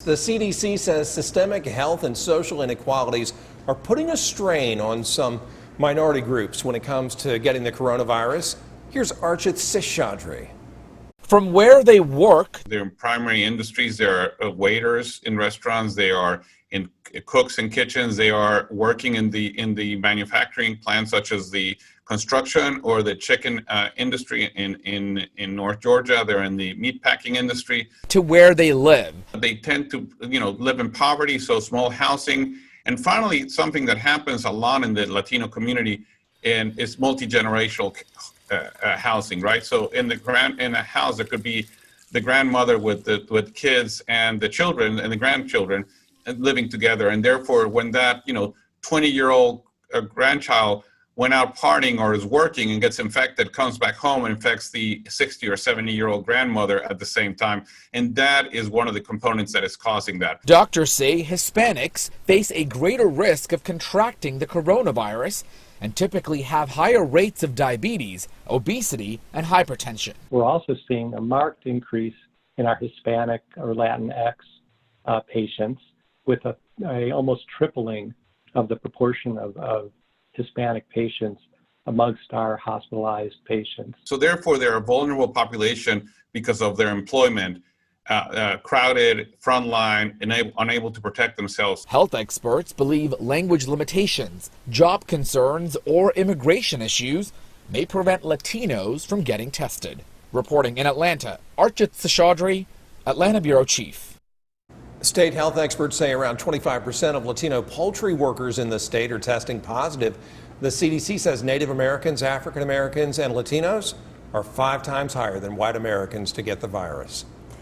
The CDC says systemic health and social inequalities are putting a strain on some minority groups when it comes to getting the coronavirus. Here's Archith Seshadri. From where they work, they're in primary industries. They're waiters in restaurants. They are in cooks in kitchens. They are working in the manufacturing plants, such as the construction or the chicken industry in North Georgia. They're in the meat packing industry. to where they live. They tend to, live in poverty, so small housing. And finally, something that happens a lot in the Latino community is multi-generational housing, right? So in a house, there could be the grandmother with kids and the children and the grandchildren living together. And therefore, when that 20-year-old grandchild went out partying or is working and gets infected, comes back home and infects the 60 or 70-year-old grandmother at the same time. And that is one of the components that is causing that. Doctors say Hispanics face a greater risk of contracting the coronavirus and typically have higher rates of diabetes, obesity, and hypertension. We're also seeing a marked increase in our Hispanic or Latinx patients, with a almost tripling of the proportion of Hispanic patients amongst our hospitalized patients. So therefore, they're a vulnerable population because of their employment, crowded, frontline, unable to protect themselves. Health experts believe language limitations, job concerns, or immigration issues may prevent Latinos from getting tested. Reporting in Atlanta, Archith Seshadri, Atlanta Bureau Chief. State health experts say around 25% of Latino poultry workers in the state are testing positive. The CDC says Native Americans, African Americans, and Latinos are 5 times higher than white Americans to get the virus.